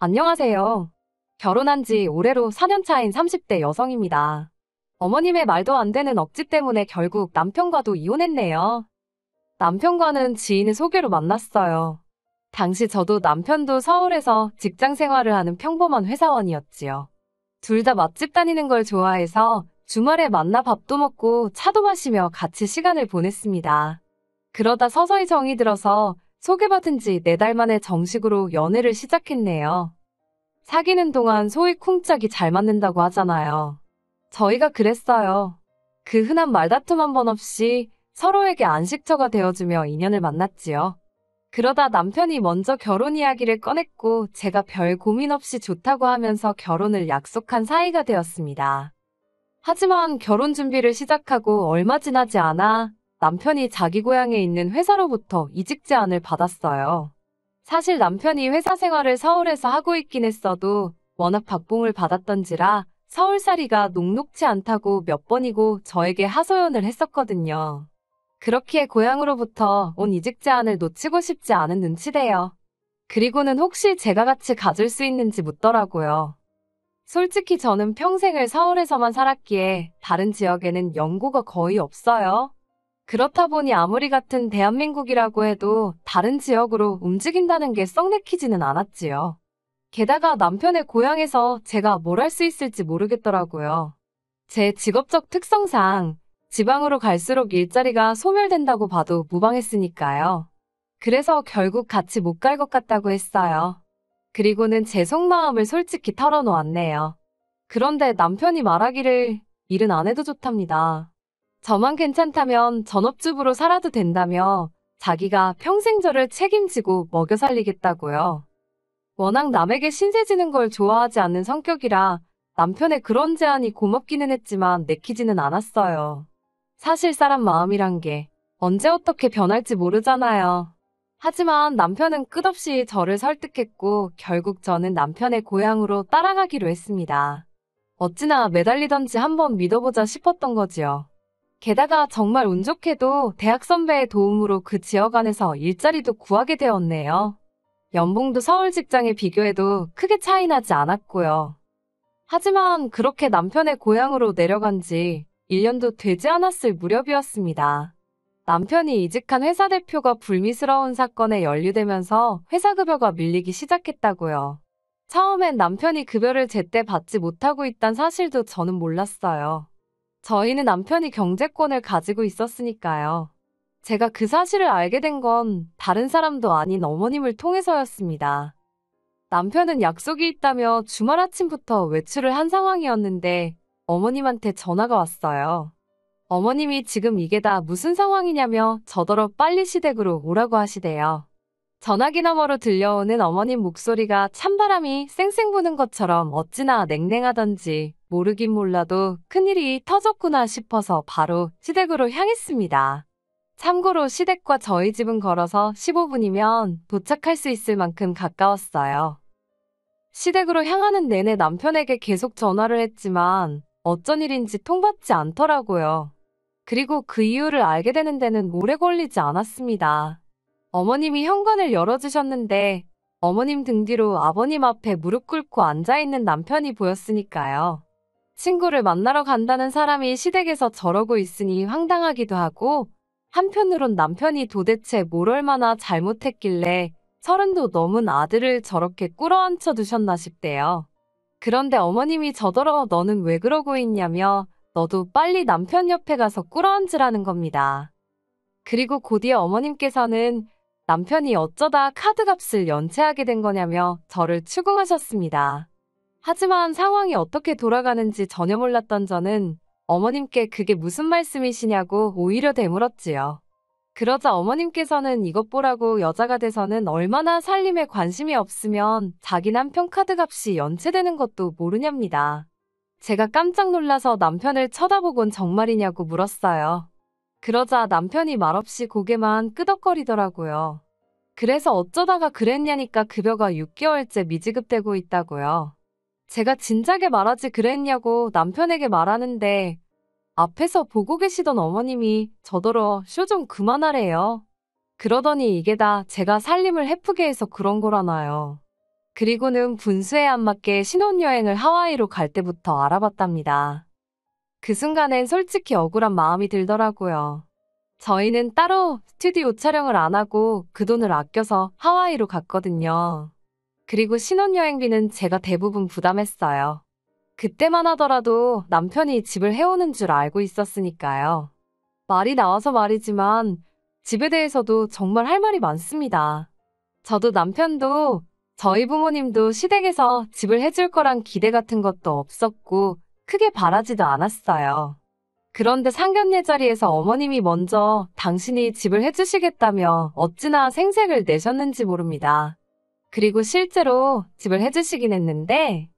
안녕하세요. 결혼한 지 올해로 4년 차인 30대 여성입니다. 어머님의 말도 안 되는 억지 때문에 결국 남편과도 이혼했네요. 남편과는 지인의 소개로 만났어요. 당시 저도 남편도 서울에서 직장 생활을 하는 평범한 회사원이었지요. 둘 다 맛집 다니는 걸 좋아해서 주말에 만나 밥도 먹고 차도 마시며 같이 시간을 보냈습니다. 그러다 서서히 정이 들어서 소개받은 지 4달 만에 정식으로 연애를 시작했네요. 사귀는 동안 소위 쿵짝이 잘 맞는다고 하잖아요. 저희가 그랬어요. 그 흔한 말다툼 한 번 없이 서로에게 안식처가 되어주며 인연을 만났지요. 그러다 남편이 먼저 결혼 이야기를 꺼냈고 제가 별 고민 없이 좋다고 하면서 결혼을 약속한 사이가 되었습니다. 하지만 결혼 준비를 시작하고 얼마 지나지 않아 남편이 자기 고향에 있는 회사로부터 이직 제안을 받았어요. 사실 남편이 회사 생활을 서울에서 하고 있긴 했어도 워낙 박봉을 받았던지라 서울살이가 녹록지 않다고 몇 번이고 저에게 하소연을 했었거든요. 그렇기에 고향으로부터 온 이직 제안을 놓치고 싶지 않은 눈치래요. 그리고는 혹시 제가 같이 가줄 수 있는지 묻더라고요. 솔직히 저는 평생을 서울에서만 살았기에 다른 지역에는 연고가 거의 없어요. 그렇다 보니 아무리 같은 대한민국이라고 해도 다른 지역으로 움직인다는 게 썩 내키지는 않았지요. 게다가 남편의 고향에서 제가 뭘 할 수 있을지 모르겠더라고요. 제 직업적 특성상 지방으로 갈수록 일자리가 소멸된다고 봐도 무방했으니까요. 그래서 결국 같이 못 갈 것 같다고 했어요. 그리고는 제 속마음을 솔직히 털어놓았네요. 그런데 남편이 말하기를 일은 안 해도 좋답니다. 저만 괜찮다면 전업주부로 살아도 된다며 자기가 평생 저를 책임지고 먹여 살리겠다고요. 워낙 남에게 신세지는 걸 좋아하지 않는 성격이라 남편의 그런 제안이 고맙기는 했지만 내키지는 않았어요. 사실 사람 마음이란 게 언제 어떻게 변할지 모르잖아요. 하지만 남편은 끝없이 저를 설득했고 결국 저는 남편의 고향으로 따라가기로 했습니다. 어찌나 매달리던지 한번 믿어보자 싶었던 거지요. 게다가 정말 운 좋게도 대학 선배의 도움으로 그 지역 안에서 일자리도 구하게 되었네요. 연봉도 서울 직장에 비교해도 크게 차이 나지 않았고요. 하지만 그렇게 남편의 고향으로 내려간 지 1년도 되지 않았을 무렵이었습니다. 남편이 이직한 회사 대표가 불미스러운 사건에 연루되면서 회사 급여가 밀리기 시작했다고요. 처음엔 남편이 급여를 제때 받지 못하고 있다는 사실도 저는 몰랐어요. 저희는 남편이 경제권을 가지고 있었으니까요. 제가 그 사실을 알게 된 건 다른 사람도 아닌 어머님을 통해서였습니다. 남편은 약속이 있다며 주말 아침부터 외출을 한 상황이었는데 어머님한테 전화가 왔어요. 어머님이 지금 이게 다 무슨 상황이냐며 저더러 빨리 시댁으로 오라고 하시대요. 전화기 너머로 들려오는 어머님 목소리가 찬바람이 쌩쌩 부는 것처럼 어찌나 냉랭하던지 모르긴 몰라도 큰일이 터졌구나 싶어서 바로 시댁으로 향했습니다. 참고로 시댁과 저희 집은 걸어서 15분이면 도착할 수 있을 만큼 가까웠어요. 시댁으로 향하는 내내 남편에게 계속 전화를 했지만 어쩐 일인지 통받지 않더라고요. 그리고 그 이유를 알게 되는 데는 오래 걸리지 않았습니다. 어머님이 현관을 열어주셨는데 어머님 등 뒤로 아버님 앞에 무릎 꿇고 앉아있는 남편이 보였으니까요. 친구를 만나러 간다는 사람이 시댁에서 저러고 있으니 황당하기도 하고 한편으론 남편이 도대체 뭘 얼마나 잘못했길래 30도 넘은 아들을 저렇게 꿇어앉혀 두셨나 싶대요. 그런데 어머님이 저더러 너는 왜 그러고 있냐며 너도 빨리 남편 옆에 가서 꿇어앉으라는 겁니다. 그리고 곧이어 어머님께서는 남편이 어쩌다 카드값을 연체하게 된 거냐며 저를 추궁하셨습니다. 하지만 상황이 어떻게 돌아가는지 전혀 몰랐던 저는 어머님께 그게 무슨 말씀이시냐고 오히려 되물었지요. 그러자 어머님께서는 이것 보라고 여자가 돼서는 얼마나 살림에 관심이 없으면 자기 남편 카드값이 연체되는 것도 모르냐입니다. 제가 깜짝 놀라서 남편을 쳐다보곤 정말이냐고 물었어요. 그러자 남편이 말없이 고개만 끄덕거리더라고요. 그래서 어쩌다가 그랬냐니까 급여가 6개월째 미지급되고 있다고요. 제가 진작에 말하지 그랬냐고 남편에게 말하는데 앞에서 보고 계시던 어머님이 저더러 쇼 좀 그만하래요. 그러더니 이게 다 제가 살림을 헤프게 해서 그런 거라나요. 그리고는 분수에 안 맞게 신혼여행을 하와이로 갈 때부터 알아봤답니다. 그 순간엔 솔직히 억울한 마음이 들더라고요. 저희는 따로 스튜디오 촬영을 안 하고 그 돈을 아껴서 하와이로 갔거든요. 그리고 신혼여행비는 제가 대부분 부담했어요. 그때만 하더라도 남편이 집을 해오는 줄 알고 있었으니까요. 말이 나와서 말이지만 집에 대해서도 정말 할 말이 많습니다. 저도 남편도 저희 부모님도 시댁에서 집을 해줄 거란 기대 같은 것도 없었고 크게 바라지도 않았어요. 그런데 상견례 자리에서 어머님이 먼저 당신이 집을 해주시겠다며 어찌나 생색을 내셨는지 모릅니다. 그리고 실제로 집을 해주시긴 했는데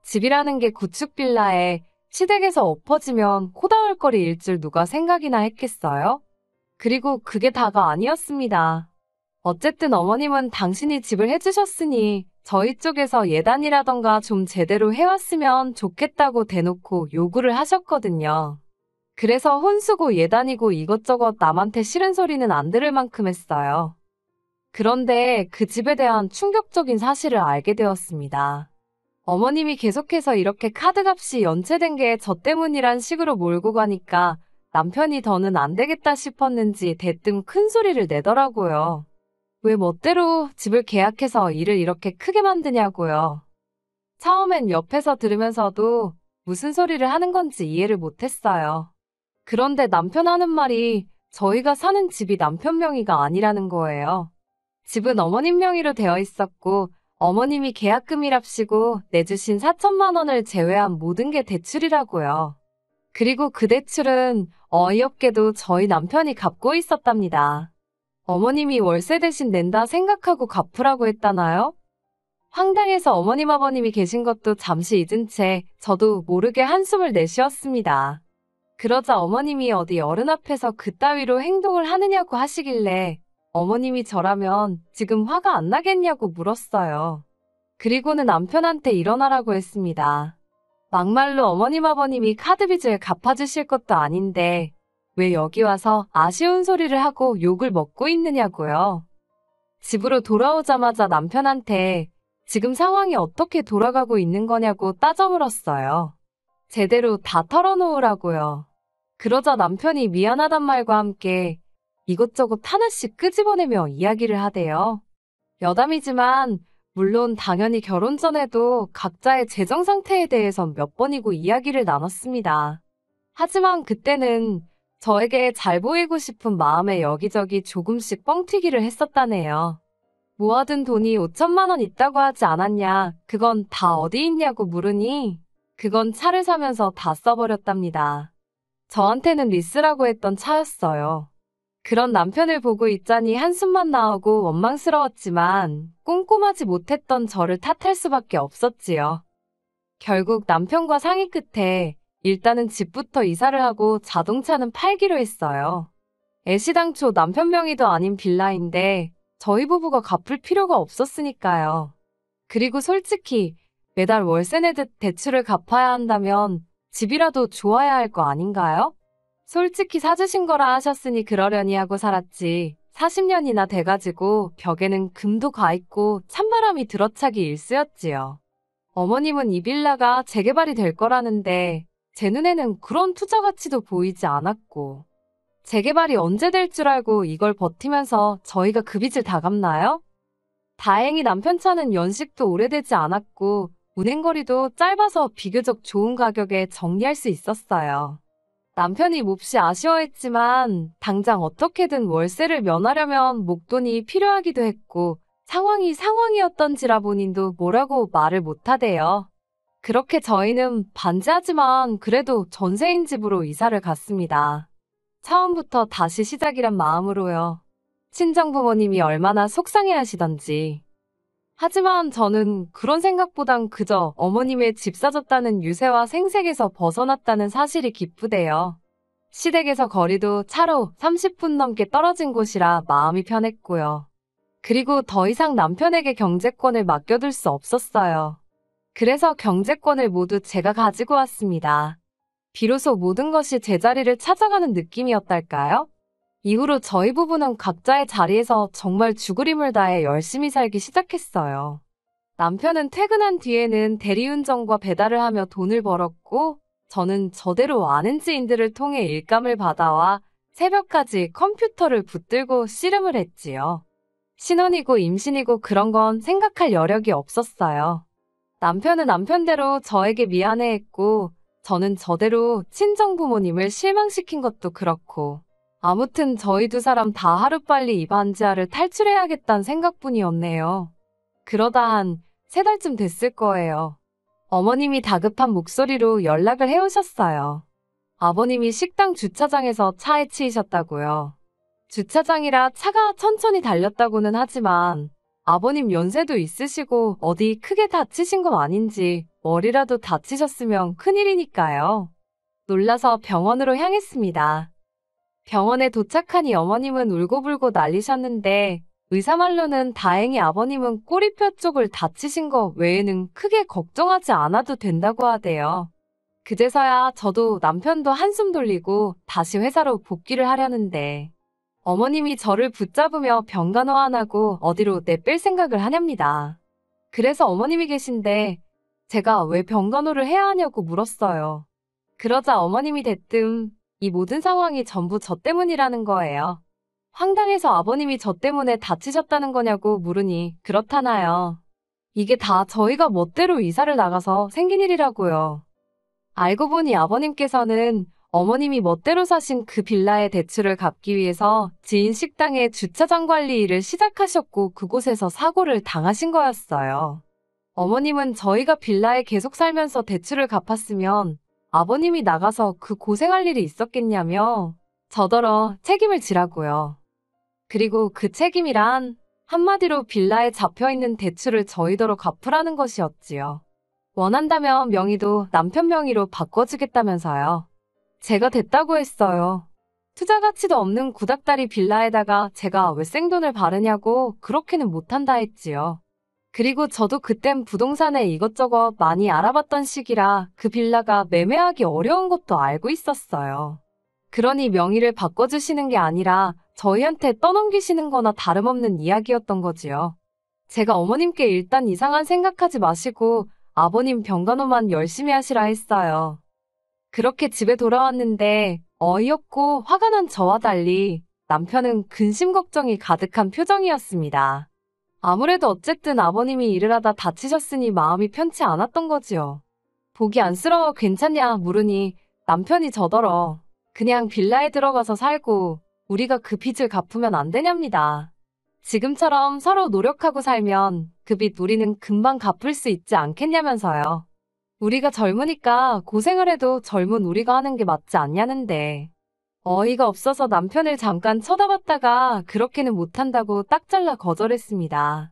집이라는 게 구축 빌라에 시댁에서 엎어지면 코다울거리일 줄 누가 생각이나 했겠어요? 그리고 그게 다가 아니었습니다. 어쨌든 어머님은 당신이 집을 해주셨으니 저희 쪽에서 예단이라던가 좀 제대로 해왔으면 좋겠다고 대놓고 요구를 하셨거든요. 그래서 혼수고 예단이고 이것저것 남한테 싫은 소리는 안 들을 만큼 했어요. 그런데 그 집에 대한 충격적인 사실을 알게 되었습니다. 어머님이 계속해서 이렇게 카드값이 연체된 게 저 때문이란 식으로 몰고 가니까 남편이 더는 안 되겠다 싶었는지 대뜸 큰 소리를 내더라고요. 왜 멋대로 집을 계약해서 일을 이렇게 크게 만드냐고요. 처음엔 옆에서 들으면서도 무슨 소리를 하는 건지 이해를 못했어요. 그런데 남편 하는 말이 저희가 사는 집이 남편 명의가 아니라는 거예요. 집은 어머님 명의로 되어 있었고 어머님이 계약금이랍시고 내주신 4천만 원을 제외한 모든 게 대출이라고요. 그리고 그 대출은 어이없게도 저희 남편이 갚고 있었답니다. 어머님이 월세 대신 낸다 생각하고 갚으라고 했다나요? 황당해서 어머님 아버님이 계신 것도 잠시 잊은 채 저도 모르게 한숨을 내쉬었습니다. 그러자 어머님이 어디 어른 앞에서 그따위로 행동을 하느냐고 하시길래 어머님이 저라면 지금 화가 안 나겠냐고 물었어요. 그리고는 남편한테 일어나라고 했습니다. 막말로 어머님 아버님이 카드 빚을 갚아주실 것도 아닌데 왜 여기 와서 아쉬운 소리를 하고 욕을 먹고 있느냐고요. 집으로 돌아오자마자 남편한테 지금 상황이 어떻게 돌아가고 있는 거냐고 따져 물었어요. 제대로 다 털어놓으라고요. 그러자 남편이 미안하단 말과 함께 이것저것 하나씩 끄집어내며 이야기를 하대요. 여담이지만 물론 당연히 결혼 전에도 각자의 재정 상태에 대해서 몇 번이고 이야기를 나눴습니다. 하지만 그때는 저에게 잘 보이고 싶은 마음에 여기저기 조금씩 뻥튀기를 했었다네요. 모아둔 돈이 5천만 원 있다고 하지 않았냐, 그건 다 어디 있냐고 물으니 그건 차를 사면서 다 써버렸답니다. 저한테는 리스라고 했던 차였어요. 그런 남편을 보고 있자니 한숨만 나오고 원망스러웠지만 꼼꼼하지 못했던 저를 탓할 수밖에 없었지요. 결국 남편과 상의 끝에 일단은 집부터 이사를 하고 자동차는 팔기로 했어요. 애시당초 남편 명의도 아닌 빌라인데 저희 부부가 갚을 필요가 없었으니까요. 그리고 솔직히 매달 월세 내듯 대출을 갚아야 한다면 집이라도 좋아야 할 거 아닌가요? 솔직히 사주신 거라 하셨으니 그러려니 하고 살았지. 40년이나 돼가지고 벽에는 금도 가있고 찬바람이 들어차기 일쑤였지요. 어머님은 이 빌라가 재개발이 될 거라는데 제 눈에는 그런 투자 가치도 보이지 않았고 재개발이 언제 될 줄 알고 이걸 버티면서 저희가 그 빚을 다 갚나요? 다행히 남편 차는 연식도 오래되지 않았고 운행거리도 짧아서 비교적 좋은 가격에 정리할 수 있었어요. 남편이 몹시 아쉬워했지만 당장 어떻게든 월세를 면하려면 목돈이 필요하기도 했고 상황이 상황이었던지라 본인도 뭐라고 말을 못하대요. 그렇게 저희는 반지하지만 그래도 전세인 집으로 이사를 갔습니다. 처음부터 다시 시작이란 마음으로요. 친정부모님이 얼마나 속상해하시던지. 하지만 저는 그런 생각보단 그저 어머님의 집 사줬다는 유세와 생색에서 벗어났다는 사실이 기쁘대요. 시댁에서 거리도 차로 30분 넘게 떨어진 곳이라 마음이 편했고요. 그리고 더 이상 남편에게 경제권을 맡겨둘 수 없었어요. 그래서 경제권을 모두 제가 가지고 왔습니다. 비로소 모든 것이 제자리를 찾아가는 느낌이었달까요? 이후로 저희 부부는 각자의 자리에서 정말 죽을 힘을 다해 열심히 살기 시작했어요. 남편은 퇴근한 뒤에는 대리운전과 배달을 하며 돈을 벌었고, 저는 저대로 아는 지인들을 통해 일감을 받아와 새벽까지 컴퓨터를 붙들고 씨름을 했지요. 신혼이고 임신이고 그런 건 생각할 여력이 없었어요. 남편은 남편대로 저에게 미안해했고, 저는 저대로 친정부모님을 실망시킨 것도 그렇고, 아무튼 저희 두 사람 다 하루빨리 이 반지하를 탈출해야겠다는 생각뿐이었네요. 그러다 한 3달쯤 됐을 거예요. 어머님이 다급한 목소리로 연락을 해오셨어요. 아버님이 식당 주차장에서 차에 치이셨다고요. 주차장이라 차가 천천히 달렸다고는 하지만 아버님 연세도 있으시고 어디 크게 다치신 건 아닌지 머리라도 다치셨으면 큰일이니까요. 놀라서 병원으로 향했습니다. 병원에 도착하니 어머님은 울고불고 난리셨는데 의사 말로는 다행히 아버님은 꼬리뼈 쪽을 다치신 거 외에는 크게 걱정하지 않아도 된다고 하대요. 그제서야 저도 남편도 한숨 돌리고 다시 회사로 복귀를 하려는데 어머님이 저를 붙잡으며 병간호 안 하고 어디로 내뺄 생각을 하렵니다. 그래서 어머님이 계신데 제가 왜 병간호를 해야 하냐고 물었어요. 그러자 어머님이 대뜸 이 모든 상황이 전부 저 때문이라는 거예요. 황당해서 아버님이 저 때문에 다치셨다는 거냐고 물으니 그렇다나요. 이게 다 저희가 멋대로 이사를 나가서 생긴 일이라고요. 알고 보니 아버님께서는 어머님이 멋대로 사신 그 빌라의 대출을 갚기 위해서 지인 식당의 주차장 관리 일을 시작하셨고 그곳에서 사고를 당하신 거였어요. 어머님은 저희가 빌라에 계속 살면서 대출을 갚았으면 아버님이 나가서 그 고생할 일이 있었겠냐며 저더러 책임을 지라고요. 그리고 그 책임이란 한마디로 빌라에 잡혀있는 대출을 저희더러 갚으라는 것이었지요. 원한다면 명의도 남편 명의로 바꿔주겠다면서요. 제가 됐다고 했어요. 투자 가치도 없는 구닥다리 빌라에다가 제가 왜 생돈을 바르냐고 그렇게는 못한다 했지요. 그리고 저도 그땐 부동산에 이것저것 많이 알아봤던 시기라 그 빌라가 매매하기 어려운 것도 알고 있었어요. 그러니 명의를 바꿔주시는 게 아니라 저희한테 떠넘기시는 거나 다름없는 이야기였던 거지요. 제가 어머님께 일단 이상한 생각하지 마시고 아버님 병간호만 열심히 하시라 했어요. 그렇게 집에 돌아왔는데 어이없고 화가 난 저와 달리 남편은 근심 걱정이 가득한 표정이었습니다. 아무래도 어쨌든 아버님이 일을 하다 다치셨으니 마음이 편치 않았던 거지요. 보기 안쓰러워 괜찮냐 물으니 남편이 저더러 그냥 빌라에 들어가서 살고 우리가 그 빚을 갚으면 안 되냐입니다. 지금처럼 서로 노력하고 살면 그 빚 우리는 금방 갚을 수 있지 않겠냐면서요. 우리가 젊으니까 고생을 해도 젊은 우리가 하는 게 맞지 않냐는데 어이가 없어서 남편을 잠깐 쳐다봤다가 그렇게는 못한다고 딱 잘라 거절했습니다.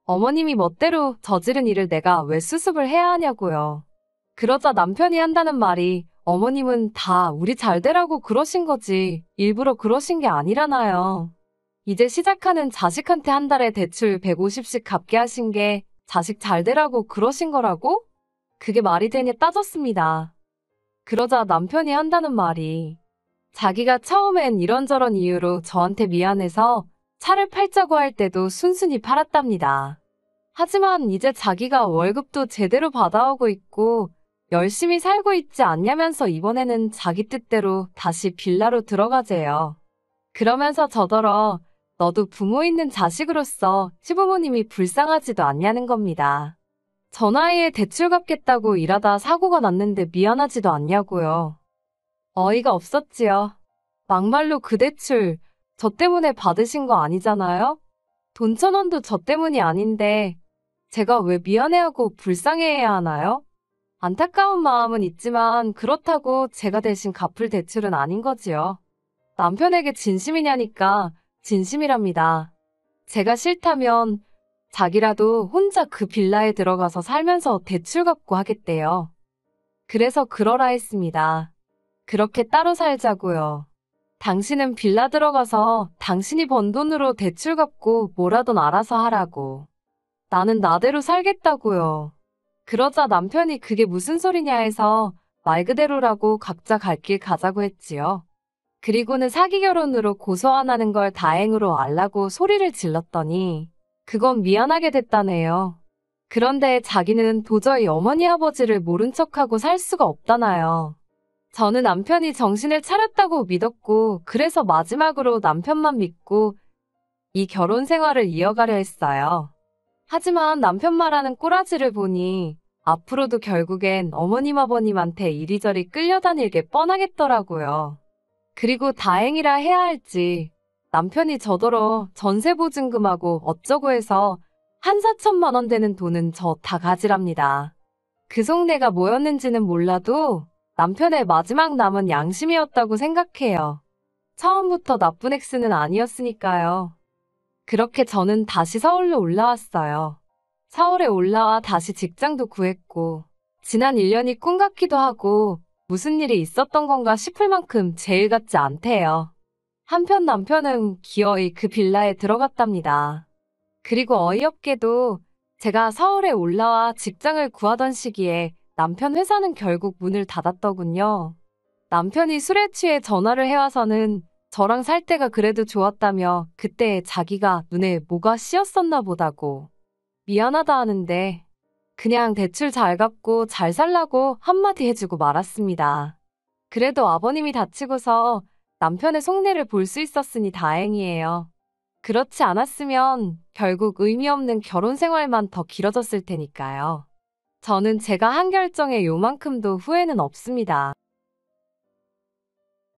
어머님이 멋대로 저지른 일을 내가 왜 수습을 해야 하냐고요. 그러자 남편이 한다는 말이 어머님은 다 우리 잘 되라고 그러신 거지 일부러 그러신 게 아니라나요. 이제 시작하는 자식한테 한 달에 대출 150씩 갚게 하신 게 자식 잘 되라고 그러신 거라고? 그게 말이 되냐 따졌습니다. 그러자 남편이 한다는 말이 자기가 처음엔 이런저런 이유로 저한테 미안해서 차를 팔자고 할 때도 순순히 팔았답니다. 하지만 이제 자기가 월급도 제대로 받아오고 있고 열심히 살고 있지 않냐면서 이번에는 자기 뜻대로 다시 빌라로 들어가재요. 그러면서 저더러 너도 부모 있는 자식으로서 시부모님이 불쌍하지도 않냐는 겁니다. 저 나이에 대출 갚겠다고 일하다 사고가 났는데 미안하지도 않냐고요. 어이가 없었지요. 막말로 그 대출 저 때문에 받으신 거 아니잖아요? 돈 1,000원도 저 때문이 아닌데 제가 왜 미안해하고 불쌍해해야 하나요? 안타까운 마음은 있지만 그렇다고 제가 대신 갚을 대출은 아닌 거지요. 남편에게 진심이냐니까 진심이랍니다. 제가 싫다면 자기라도 혼자 그 빌라에 들어가서 살면서 대출 갚고 하겠대요. 그래서 그러라 했습니다. 그렇게 따로 살자고요. 당신은 빌라 들어가서 당신이 번 돈으로 대출 갚고 뭐라든 알아서 하라고. 나는 나대로 살겠다고요. 그러자 남편이 그게 무슨 소리냐 해서 말 그대로라고 각자 갈 길 가자고 했지요. 그리고는 사기 결혼으로 고소 안 하는 걸 다행으로 알라고 소리를 질렀더니 그건 미안하게 됐다네요. 그런데 자기는 도저히 어머니 아버지를 모른 척하고 살 수가 없다나요. 저는 남편이 정신을 차렸다고 믿었고, 그래서 마지막으로 남편만 믿고 이 결혼 생활을 이어가려 했어요. 하지만 남편 말하는 꼬라지를 보니 앞으로도 결국엔 어머님 아버님한테 이리저리 끌려다닐 게 뻔하겠더라고요. 그리고 다행이라 해야 할지 남편이 저더러 전세보증금하고 어쩌고 해서 한 4천만 원 되는 돈은 저 다 가지랍니다. 그 속내가 뭐였는지는 몰라도 남편의 마지막 남은 양심이었다고 생각해요. 처음부터 나쁜 엑스는 아니었으니까요. 그렇게 저는 다시 서울로 올라왔어요. 서울에 올라와 다시 직장도 구했고, 지난 1년이 꿈 같기도 하고, 무슨 일이 있었던 건가 싶을 만큼 제 일 같지 않대요. 한편 남편은 기어이 그 빌라에 들어갔답니다. 그리고 어이없게도 제가 서울에 올라와 직장을 구하던 시기에 남편 회사는 결국 문을 닫았더군요. 남편이 술에 취해 전화를 해와서는 저랑 살 때가 그래도 좋았다며 그때 자기가 눈에 뭐가 씌었었나 보다고 미안하다 하는데 그냥 대출 잘 갚고 잘 살라고 한마디 해주고 말았습니다. 그래도 아버님이 다치고서 남편의 속내를 볼 수 있었으니 다행이에요. 그렇지 않았으면 결국 의미 없는 결혼 생활만 더 길어졌을 테니까요. 저는 제가 한 결정에 요만큼도 후회는 없습니다.